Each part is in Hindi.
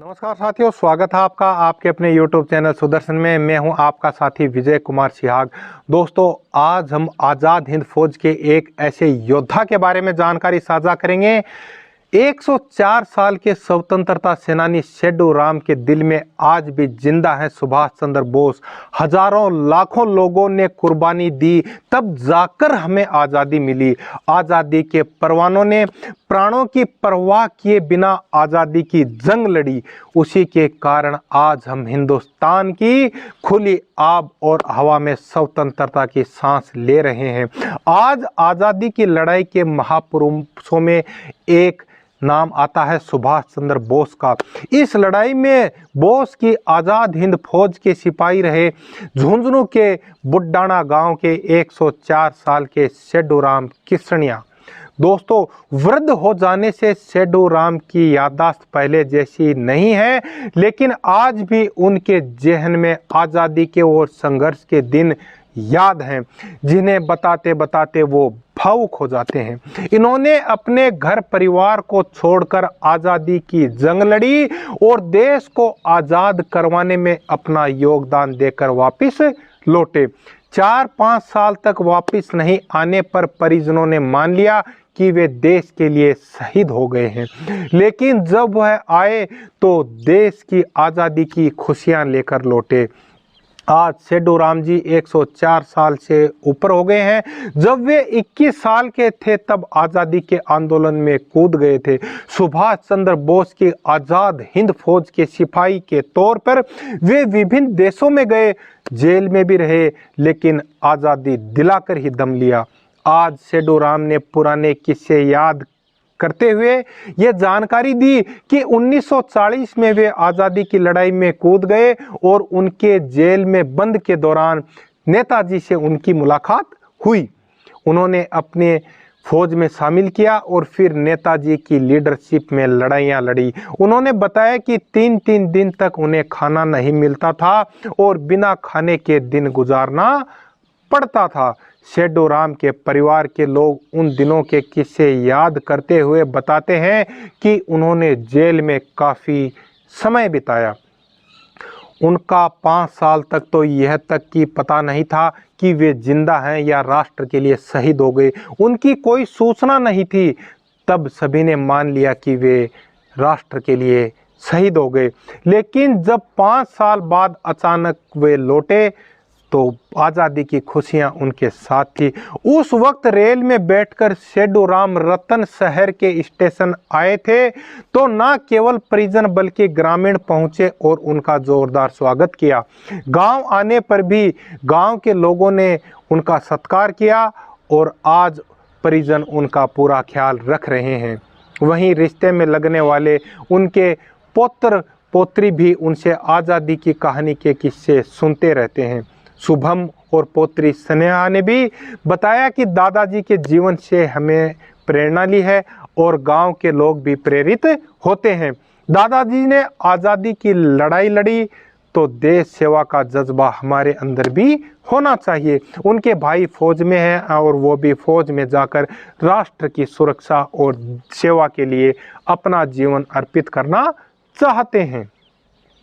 नमस्कार साथियों, स्वागत है आपका आपके अपने YouTube चैनल सुदर्शन में। मैं हूं आपका साथी विजय कुमार सिहाग। दोस्तों, आज हम आज़ाद हिंद फौज के एक ऐसे योद्धा के बारे में जानकारी साझा करेंगे। 104 साल के स्वतंत्रता सेनानी सेडू राम के दिल में आज भी जिंदा है सुभाष चंद्र बोस। हजारों लाखों लोगों ने कुर्बानी दी, तब जाकर हमें आज़ादी मिली। आज़ादी के परवानों ने प्राणों की परवाह किए बिना आज़ादी की जंग लड़ी। उसी के कारण आज हम हिंदुस्तान की खुली आब और हवा में स्वतंत्रता की सांस ले रहे हैं। आज आज़ादी की लड़ाई के महापुरुषों में एक नाम आता है सुभाष चंद्र बोस का। इस लड़ाई में बोस की आज़ाद हिंद फौज के सिपाही रहे झुंझुनू के बुड्डाना गांव के 104 साल के सेडू राम किसनिया। दोस्तों, वृद्ध हो जाने से सेडू राम की याददाश्त पहले जैसी नहीं है, लेकिन आज भी उनके जहन में आज़ादी के और संघर्ष के दिन याद हैं, जिन्हें बताते बताते वो भावुक हो जाते हैं। इन्होंने अपने घर परिवार को छोड़कर आज़ादी की जंग लड़ी और देश को आज़ाद करवाने में अपना योगदान देकर वापस लौटे। 4-5 साल तक वापस नहीं आने पर परिजनों ने मान लिया कि वे देश के लिए शहीद हो गए हैं, लेकिन जब वह आए तो देश की आज़ादी की खुशियां लेकर लौटे। आज सेडू राम जी 104 साल से ऊपर हो गए हैं। जब वे 21 साल के थे तब आज़ादी के आंदोलन में कूद गए थे। सुभाष चंद्र बोस की आज़ाद हिंद फौज के सिपाही के तौर पर वे विभिन्न देशों में गए, जेल में भी रहे, लेकिन आज़ादी दिलाकर ही दम लिया। आज सेडू राम ने पुराने किस्से याद करते हुए यह जानकारी दी कि 1940 में वे आज़ादी की लड़ाई में कूद गए और उनके जेल में बंद के दौरान नेताजी से उनकी मुलाकात हुई। उन्होंने अपने फौज में शामिल किया और फिर नेताजी की लीडरशिप में लड़ाइयाँ लड़ी। उन्होंने बताया कि 3-3 दिन तक उन्हें खाना नहीं मिलता था और बिना खाने के दिन गुजारना पड़ता था। सेडू राम के परिवार के लोग उन दिनों के किस्से याद करते हुए बताते हैं कि उन्होंने जेल में काफ़ी समय बिताया। उनका 5 साल तक तो यह तक कि पता नहीं था कि वे जिंदा हैं या राष्ट्र के लिए शहीद हो गए। उनकी कोई सूचना नहीं थी। तब सभी ने मान लिया कि वे राष्ट्र के लिए शहीद हो गए, लेकिन जब 5 साल बाद अचानक वे लौटे तो आज़ादी की खुशियां उनके साथ थी। उस वक्त रेल में बैठकर सेडू राम रतन शहर के स्टेशन आए थे तो न केवल परिजन बल्कि ग्रामीण पहुंचे और उनका जोरदार स्वागत किया। गांव आने पर भी गांव के लोगों ने उनका सत्कार किया और आज परिजन उनका पूरा ख्याल रख रहे हैं। वहीं रिश्ते में लगने वाले उनके पुत्र पोत्री भी उनसे आज़ादी की कहानी के किस्से सुनते रहते हैं। शुभम और पोत्री स्नेहा ने भी बताया कि दादाजी के जीवन से हमें प्रेरणा ली है और गांव के लोग भी प्रेरित होते हैं। दादाजी ने आज़ादी की लड़ाई लड़ी तो देश सेवा का जज्बा हमारे अंदर भी होना चाहिए। उनके भाई फौज में हैं और वो भी फौज में जाकर राष्ट्र की सुरक्षा और सेवा के लिए अपना जीवन अर्पित करना चाहते हैं।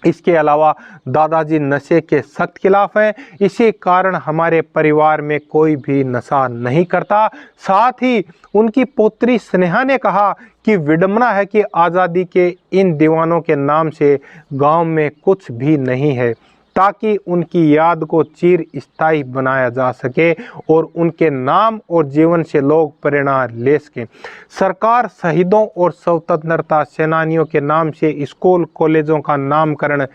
इसके अलावा दादाजी नशे के सख्त खिलाफ हैं। इसी कारण हमारे परिवार में कोई भी नशा नहीं करता। साथ ही उनकी पुत्री स्नेहा ने कहा कि विडंबना है कि आज़ादी के इन दीवानों के नाम से गांव में कुछ भी नहीं है, ताकि उनकी याद को चिर स्थायी बनाया जा सके और उनके नाम और जीवन से लोग प्रेरणा ले सकें। सरकार शहीदों और स्वतंत्रता सेनानियों के नाम से स्कूल कॉलेजों का नामकरण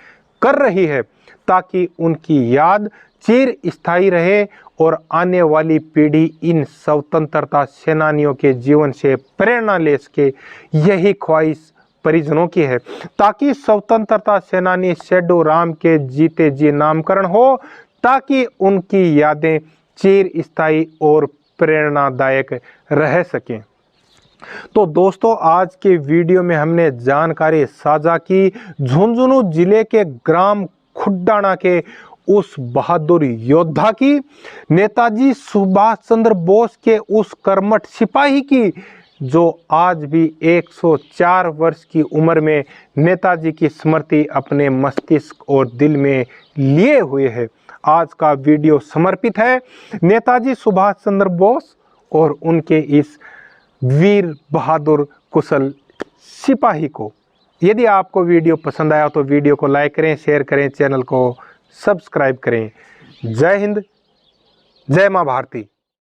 कर रही है, ताकि उनकी याद चिर स्थायी रहे और आने वाली पीढ़ी इन स्वतंत्रता सेनानियों के जीवन से प्रेरणा ले सके। यही ख्वाहिश परिजनों की है, ताकि स्वतंत्रता सेनानी सेडू राम के जीते जी नामकरण हो, ताकि उनकी यादें चिर स्थायी और प्रेरणादायक रह सकें। तो दोस्तों, आज के वीडियो में हमने जानकारी साझा की झुंझुनू जिले के ग्राम खुड्डाना के उस बहादुर योद्धा की, नेताजी सुभाष चंद्र बोस के उस कर्मठ सिपाही की जो आज भी 104 वर्ष की उम्र में नेताजी की स्मृति अपने मस्तिष्क और दिल में लिए हुए है। आज का वीडियो समर्पित है नेताजी सुभाष चंद्र बोस और उनके इस वीर बहादुर कुशल सिपाही को। यदि आपको वीडियो पसंद आया तो वीडियो को लाइक करें, शेयर करें, चैनल को सब्सक्राइब करें। जय हिंद, जय मां भारती।